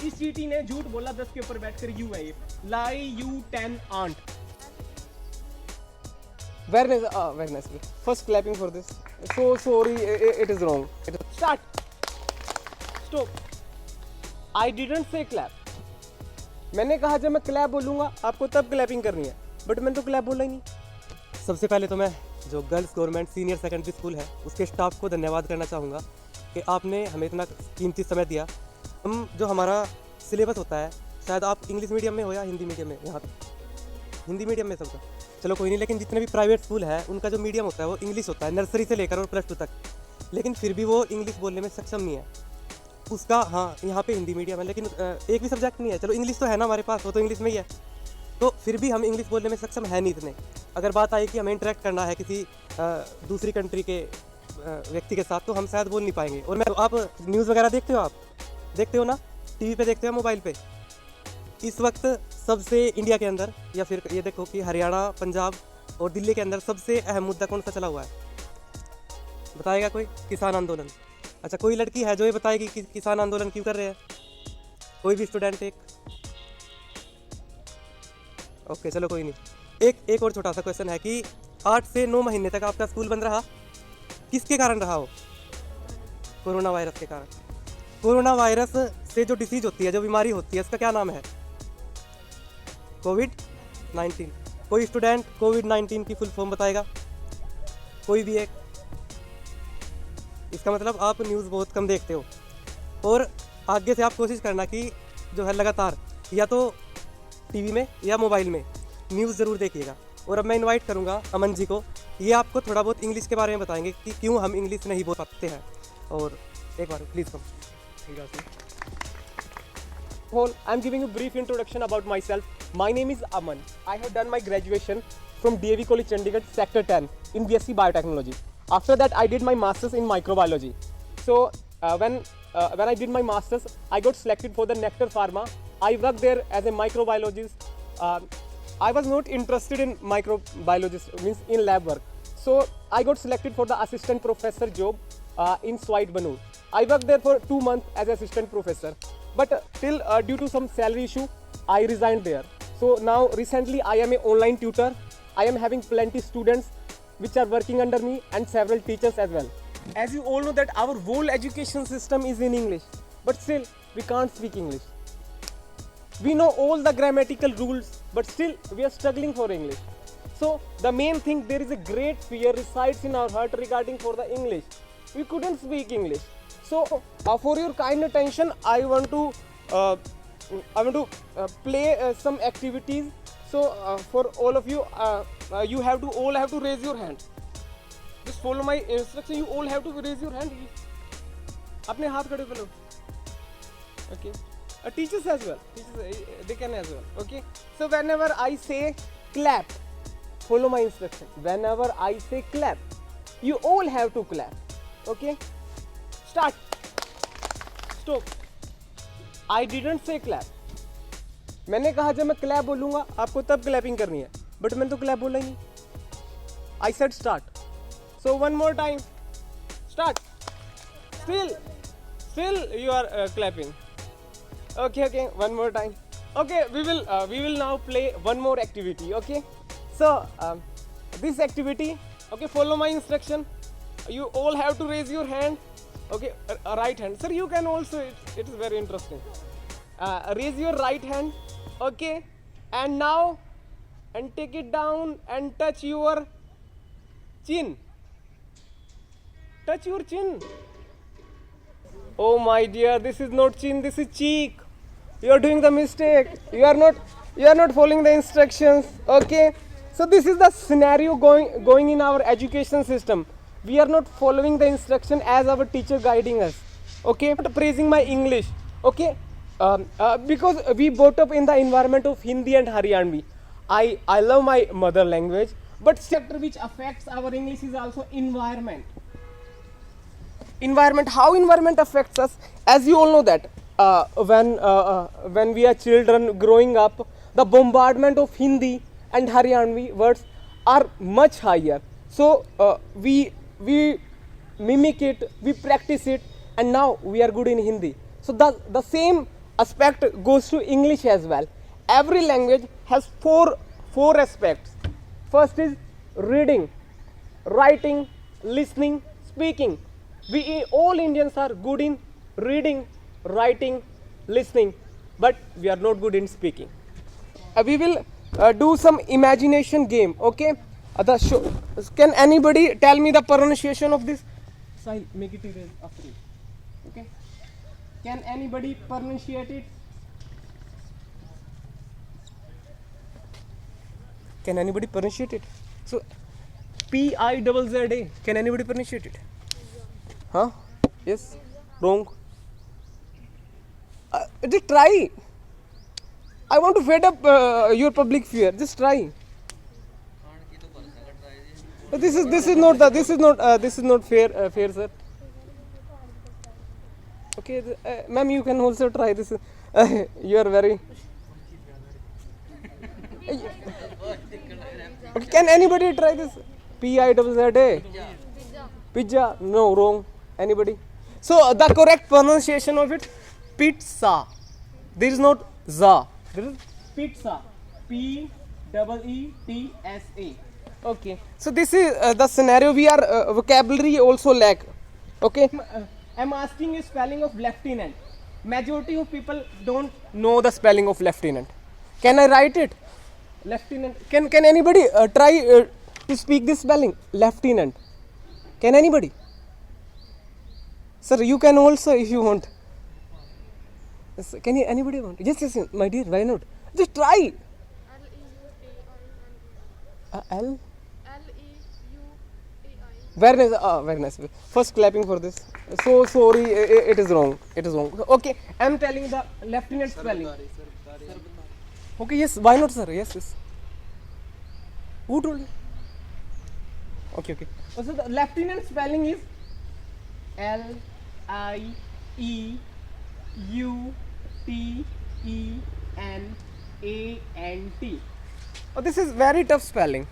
इस चीटी ने झूठ बोला 10 के ऊपर बैठकर यू है ये लाई यू 10 आंट very nice first clapping for this so sorry it is wrong start stop I didn't say clap मैंने कहा जब मैं क्लैप बोलूंगा आपको तब क्लैपिंग करनी है बट मैंने तो क्लैप बोला ही नहीं। सबसे पहले तो मैं जो girls government senior secondary school है उसके स्टाफ को धन्यवाद करना चाहूँगा कि आपने हमें इतना कीमती समय दिया। हम जो हमारा सिलेबस होता है शायद आप इंग्लिश मीडियम में हो या हिंदी मीडियम में, यहाँ पे हिंदी मीडियम में सबका चलो कोई नहीं, लेकिन जितने भी प्राइवेट स्कूल है उनका जो मीडियम होता है वो इंग्लिश होता है नर्सरी से लेकर और +2 तक, लेकिन फिर भी वो इंग्लिश बोलने में सक्षम नहीं है उसका। हाँ यहाँ पे हिंदी मीडियम है लेकिन एक भी सब्जेक्ट नहीं है, चलो इंग्लिश तो है ना हमारे पास, वो तो इंग्लिश में ही है, तो फिर भी हम इंग्लिश बोलने में सक्षम है नहीं इतने। अगर बात आई कि हमें इंटरेक्ट करना है किसी दूसरी कंट्री के व्यक्ति के साथ तो हम शायद बोल नहीं पाएंगे। और मैं आप न्यूज़ वगैरह देखते हो, आप देखते हो ना, टीवी पे देखते हो, मोबाइल पे। इस वक्त सबसे इंडिया के अंदर या फिर ये देखो कि हरियाणा, पंजाब और दिल्ली के अंदर सबसे अहम मुद्दा कौन सा चला हुआ है, बताएगा कोई? किसान आंदोलन। अच्छा कोई लड़की है जो ये बताएगी कि किसान आंदोलन क्यों कर रहे हैं? कोई भी स्टूडेंट एक? ओके चलो कोई नहीं। एक और छोटा सा क्वेश्चन है कि 8 से 9 महीने तक आपका स्कूल बंद रहा, किसके कारण रहा हो? कोरोना वायरस के कारण। कोरोना वायरस से जो डिसीज होती है, जो बीमारी होती है, उसका क्या नाम है? कोविड-19। कोई स्टूडेंट कोविड-19 की फुल फॉर्म बताएगा? कोई भी एक? इसका मतलब आप न्यूज़ बहुत कम देखते हो। और आगे से आप कोशिश करना कि जो है लगातार या तो टीवी में या मोबाइल में न्यूज़ ज़रूर देखिएगा। और अब मैं इनवाइट करूंगा अमन जी को, ये आपको थोड़ा बहुत इंग्लिश के बारे में बताएंगे कि क्यों हम इंग्लिश नहीं बोल पाते हैं। और एक बार please come. I'm giving a brief introduction about myself. My name is Aman. I have done my graduation from DAV College Chandigarh, Sector 10 in BSc Biotechnology. After that, I did my masters in microbiology. So when I did my masters, I got selected for the Nectar Pharma. I worked there as a microbiologist. I was not interested in microbiologist, means in lab work. So I got selected for the assistant professor job in Swite Banur. I worked there for 2 months as assistant professor. But till due to some salary issue, I resigned there. So now recently I am an online tutor. I am having plenty students which are working under me and several teachers as well. As you all know that our whole education system is in English, but still we can't speak English. We know all the grammatical rules, but still we are struggling for English. So the main thing, there is a great fear resides in our heart regarding for the English. We couldn't speak English. So for your kind attention, I want to play some activities. So for all of you, you have to raise your hand. Just follow my instruction. You all have to raise your hand. अपने हाथ खड़े करो. Okay. Teachers as well. Teachers, they can as well. Okay. So whenever I say clap, follow my instruction. Whenever I say clap, you all have to clap. Okay. Start. Stop. I didn't say clap. मैंने कहा जब मैं clap बोलूंगा आपको तब clapping करनी है, but मैंने तो क्लैप बोला ही नहीं। I said start. So one more time. Start. Still you are clapping. Okay. One more time. Okay, we will now play one more activity. Okay. So this activity. Okay, follow my instruction. You all have to raise your hand. Okay, right hand. Sir, you can also. It is very interesting. Raise your right hand. Okay, and now, and take it down and touch your chin. Touch your chin. Oh my dear, this is not chin. This is cheek. You are doing the mistake. You are not following the instructions. Okay. So this is the scenario going in our education system. We are not following the instruction as our teacher guiding us. Okay, not praising my English. Okay, because we brought up in the environment of Hindi and Haryanvi. I love my mother language, but sector which affects our English is also environment. How environment affects us? As you all know that when we are children growing up, the bombardment of Hindi and Haryanvi words are much higher. So we mimic it, we practice it, and now we are good in Hindi. So the same aspect goes to English as well. Every language has four aspects. First is reading, writing, listening, speaking. We all Indians are good in reading, writing, listening, but we are not good in speaking. We will do some imagination game. Okay, can anybody tell me the pronunciation of this? Sahil, make it erase after it. Okay, can anybody pronunciate it? Can anybody pronunciate it? So PIZZA. Can anybody pronunciate it? Huh? Yes? Wrong? Just try. I want to fed up your public fear. Just try. This is not fair, sir. Okay, ma'am, you can also try this. You are very. Okay, can anybody try this? PIZZA. Pizza. No, wrong. Anybody? So the correct pronunciation of it, pizza. There is not za. There is pizza. PEETSA. Okay. So this is the scenario. We are vocabulary also lack. Okay. I'm asking you spelling of lieutenant. Majority of people don't know the spelling of lieutenant. Can I write it? Lieutenant. Can anybody try to speak this spelling? Lieutenant. Can anybody? Sir, you can also if you want. Yes, can anybody want? Yes, my dear. Why not? Just try. L. Very nice. Very nice. First clapping for this. So sorry, it is wrong. It is wrong. Okay, I'm telling the lieutenant spelling. Okay, yes. Why not, sir? Yes. Who told you? Okay. So the lieutenant spelling is LIEUTENANT. Oh, this is very tough spelling.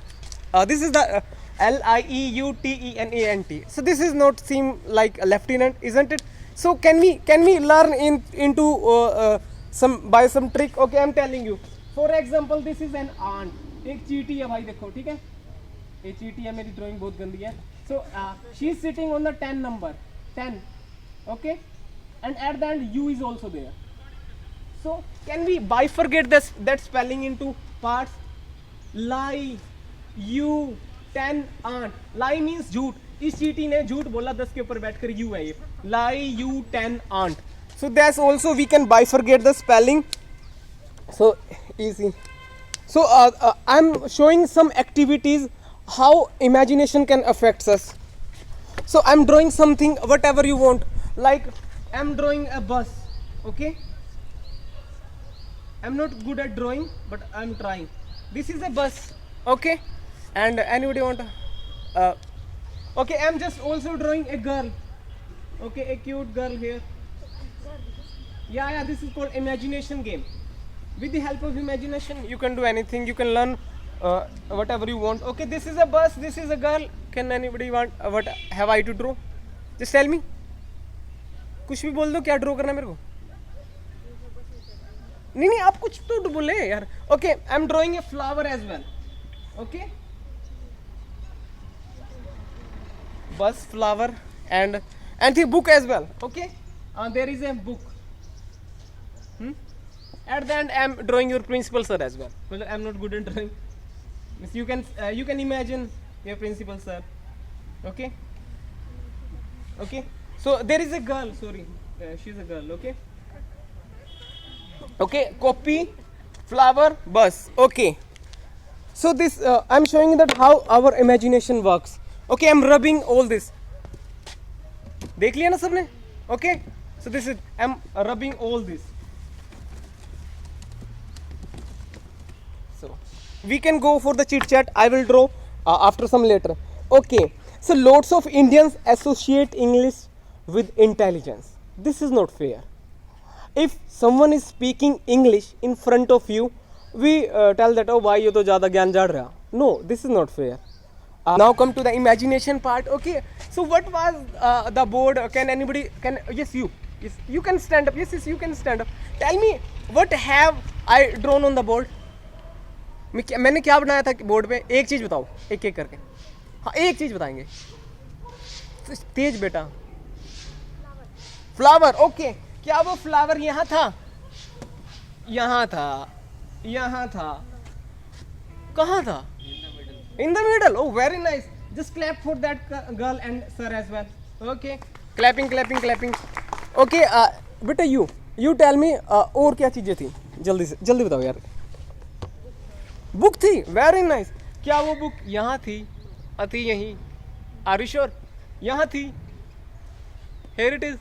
This is the LIEUTENANT. So this is not seem like a lieutenant, isn't it? So can we learn into by some trick? Okay, I'm telling you. For example, this is an ant. एक चींटी है भाई देखो ठीक है ये चींटी है मेरी ड्राइंग बहुत गंदी है so she is sitting on the 10 number 10 okay and at the end U is also there so can we bifurcate that spelling into parts lie U 10 ant lie means झूठ इस चींटी ने झूठ बोला 10 के ऊपर बैठकर U है ये lie U 10 ant so that's also we can bifurcate the spelling so easy. So I'm showing some activities how imagination can affect us. So I'm drawing something whatever you want like I'm drawing a bus okay I'm not good at drawing but I'm trying. This is a bus okay and anybody want okay I'm just also drawing a girl okay a cute girl here yeah this is called imagination game. With the help of imagination you can do anything you can learn whatever you want. Okay this is a bus this is a girl. Can anybody want what have I to draw? Just tell me कुछ भी बोल दो क्या draw करना है मेरे को नहीं आप कुछ तो बोले यार. Okay I'm drawing a flower as well okay bus flower and the book as well okay there is a book at the end I'm drawing your principal sir as well. Well I'm not good at drawing. You can imagine your principal sir okay so there is a girl sorry she's a girl okay copy flower bus okay so this I'm showing you that how our imagination works. Okay I'm rubbing all this देख लिया ना सबने okay so this is I'm rubbing all this. We can go for the chit chat. I will draw after some later. Okay. So lots of Indians associate English with intelligence. This is not fair. If someone is speaking English in front of you, we tell that oh why you to ज़्यादा ज्ञान जाड़ रहा. No, this is not fair. Now come to the imagination part. Okay, so what was the board? Can anybody? Can yes you? Yes, you can stand up. Yes, you can stand up. Tell me what have I drawn on the board? मैंने क्या बनाया था board पे? एक चीज बताओ, एक एक करके. हाँ, एक चीज बताएंगे. तेज बेटा. फ्लावर. ओके, क्या वो फ्लावर यहाँ था? यहाँ था, यहाँ था. कहाँ था? In the middle. Oh, very nice. Just clap for that girl and sir as well. Okay. Clapping, clapping, clapping. Okay. बेटा you tell me और क्या चीजें थी? जल्दी से जल्दी बताओ यार. बुक थी. Very nice. क्या वो बुक यहाँ थी? अति यहीं. Are you sure? यहाँ थी. Here it is.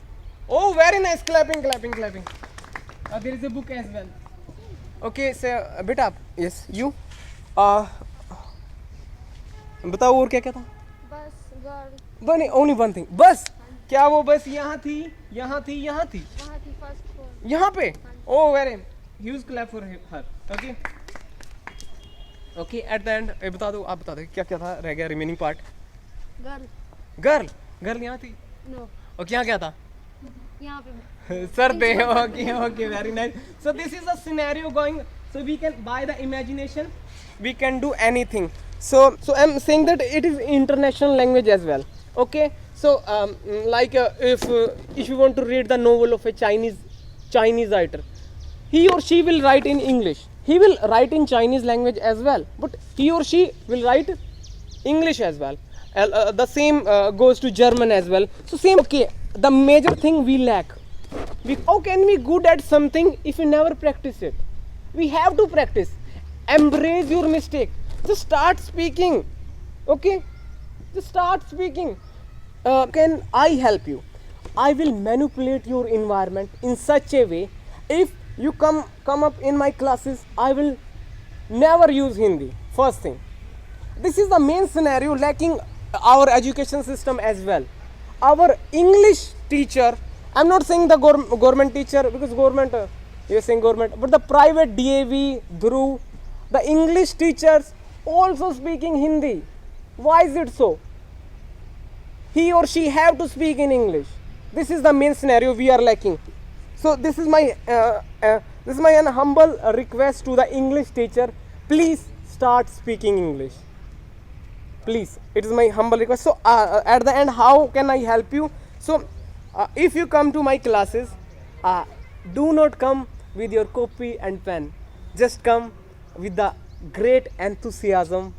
Oh, very nice. Clapping, clapping, clapping. There is a book as well. Okay, so बेटा yes you. बताओ और क्या क्या था? बस गर्ल. बनी ओनली वन थिंग. बस. क्या वो बस यहाँ थी, यहाँ थी, यहाँ थी? वहाँ थी फर्स्ट फ्लोर. यहाँ पे. Oh very huge clap for her. Okay okay. At the end बता दो, आप बता दो क्या क्या था, रह गया remaining part. Girl. Girl. Girl यहाँ थी. नो. और क्या क्या था? यहाँ पे सर दे. Okay okay, very nice. So this is a scenario going. So we can by the imagination we can do anything. So I'm saying that it is international language as well. Okay, so like if you want to read the novel of a Chinese writer, he or she will write in English, he will write in Chinese language as well, but he or she will write English as well. The same goes to German as well. So same. Okay, the major thing we lack, how can we good at something if we never practice it? We have to practice. Embrace your mistake. Just start speaking. Okay, just start speaking. Can I help you? I will manipulate your environment in such a way. If you come up in my classes, I will never use Hindi. First thing, this is the main scenario lacking our education system as well. Our English teacher, I'm not saying the government teacher, because government, you're saying government, but the private DAV, Dhruv, the English teachers also speaking Hindi. Why is it so? He or she have to speak in English. This is the main scenario we are lacking. So this is my humble request to the English teacher. Please start speaking English. Please, it is my humble request. So at the end, how can I help you? So if you come to my classes, do not come with your copy and pen. Just come with the great enthusiasm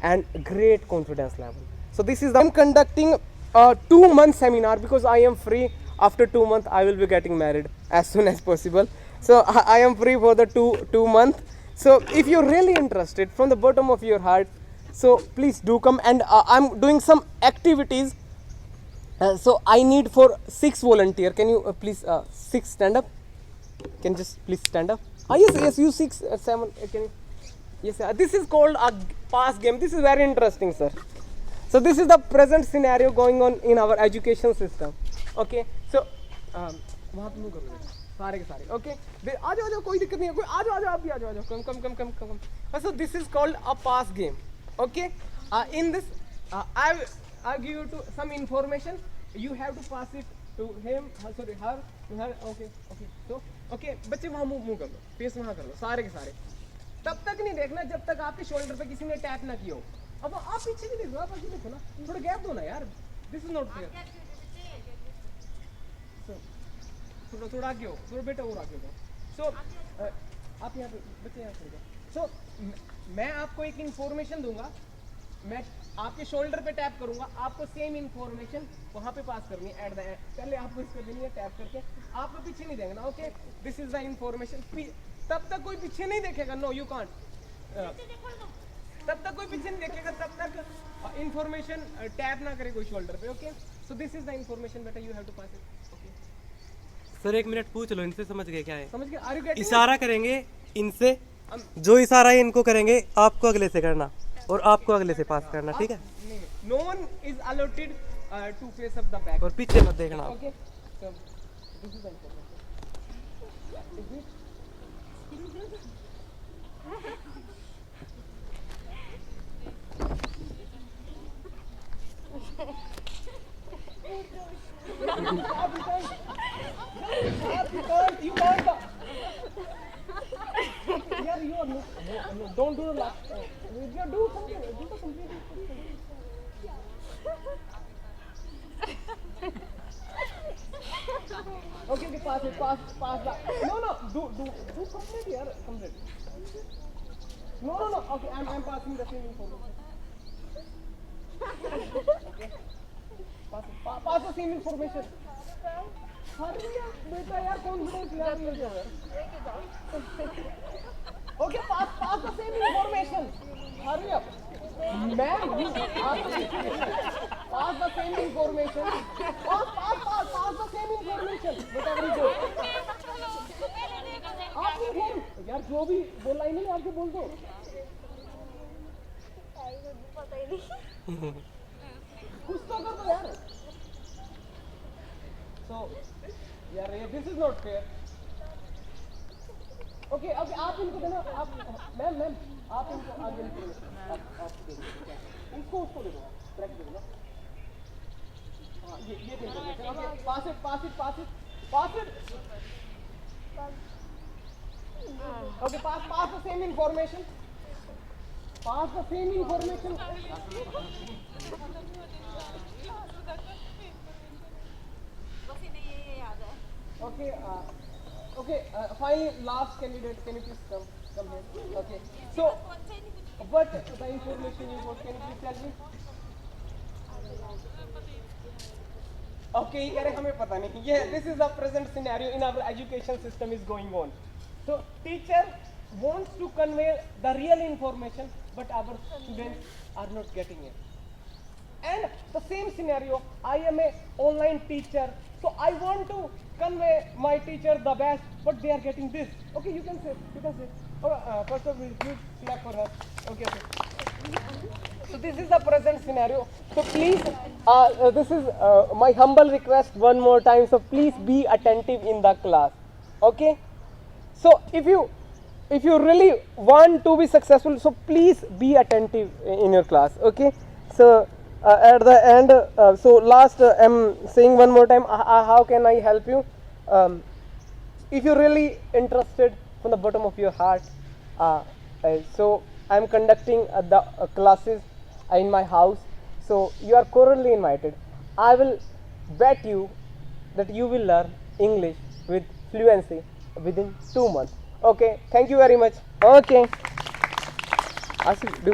and great confidence level. So this is I'm conducting a 2-month seminar because I am free. After 2 months I will be getting married as soon as possible. So I am free for the two month. So if you're really interested from the bottom of your heart, so please do come. And I'm doing some activities. So I need for 6 volunteer. Can you please 6 stand up? Can just please stand up? Yes, you 6, 7. Can you? Yes, this is called a pass game. This is very interesting, sir. So this is the present scenario going on in our education system. Okay, so वहाँ पे move करो सारे के सारे. Okay, आ जाओ कोई दिक्कत नहीं है. कोई आ जाओ आप भी आ जाओ. Come. So this is called a pass game. Okay, in this I give you to some information. You have to pass it to him. Sorry, her, to her. Okay. So okay, बच्चे वहाँ move कर लो. Pace वहाँ कर लो सारे के सारे. तब तक नहीं देखना जब तक आपके शोल्डर पे किसी ने टैप ना किया हो. अब आप पीछे नहीं देखो, आप आगे देखो ना. थोड़ा गैप दो ना यार. This is not fair. So थोड़ा आगे हो, थोड़ा बेटा और आगे हो. सो आप यहाँ पे बच्चे यहाँ खड़े हो. सो मैं आपको एक इन्फॉर्मेशन दूंगा. मैं आपके शोल्डर पे टैप करूंगा. आपको सेम इन्फॉर्मेशन वहाँ पे पास करनी है. एट द एंड पहले आपको इसको देनी है टैप करके. आपको पीछे नहीं देखना. Okay, this is the information. तब तक कोई पीछे नहीं देखेगा. No you can't. तब तक कोई पीछे नहीं देखेगा तब तक इंफॉर्मेशन टैप ना करे कोई शोल्डर पे. Okay, so this is the information बेटा, you have to pass it. Okay sir 1 minute पूछ लो इनसे, समझ गए क्या है? समझ गए? Are you getting? इशारा करेंगे इनसे, जो इशारा है इनको करेंगे, आपको अगले से करना और आपको अगले से पास करना. ठीक है? No one is allotted to face up the back. और पीछे मत देखना. Okay, so this is the information. You can't. Yeah, you are no, don't do the last. You do something. Do the complete. Okay, pass it, pass that. No, do complete, yeah, complete. No. Okay, I'm passing the same information. Okay. Pass the same information. Hurry up, beta, yaar, confidence level ले जाओ यार. Okay, pass the same information. Hurry up. Ma'am, you pass the same information. Pass the same information. Whatever you do. आप नहीं बोल यार, जो भी बोल रही नहीं आपके बोल दो. पता ही नहीं. कुछ तो कर दो यार. So, यार ये this is not fair. Okay, आप इनको देना, आप मैम आप इनको आगे दे दो. आप दे दो. उसको दे दो. ब्रेक दे दो. हाँ ये दे दो. Okay, pass it. Okay, pass the same information. Pass the same information. Okay, finally, last candidate, can you please come here? Okay, so, what the information you got, can you please tell me? Okay, ये कह रहे हमें पता नहीं. Yeah, this is the present scenario in our education system is going on. So, teacher wants to convey the real information, but our students are not getting it. And the same scenario, I am a online teacher, so I want to convey my teacher the best, but they are getting this. Okay, you can say. Oh, first of all, you clap for her. Okay. So this is the present scenario. So please, this is my humble request one more time. So please be attentive in the class. Okay. So if you really want to be successful, so please be attentive in your class. Okay. So at the end, so last I'm saying one more time, how can I help you? If you're really interested from the bottom of your heart, so I'm conducting the classes in my house, so you are cordially invited. I will bet you that you will learn English with fluency within 2 months. Okay, thank you very much. Okay. Asif, do you want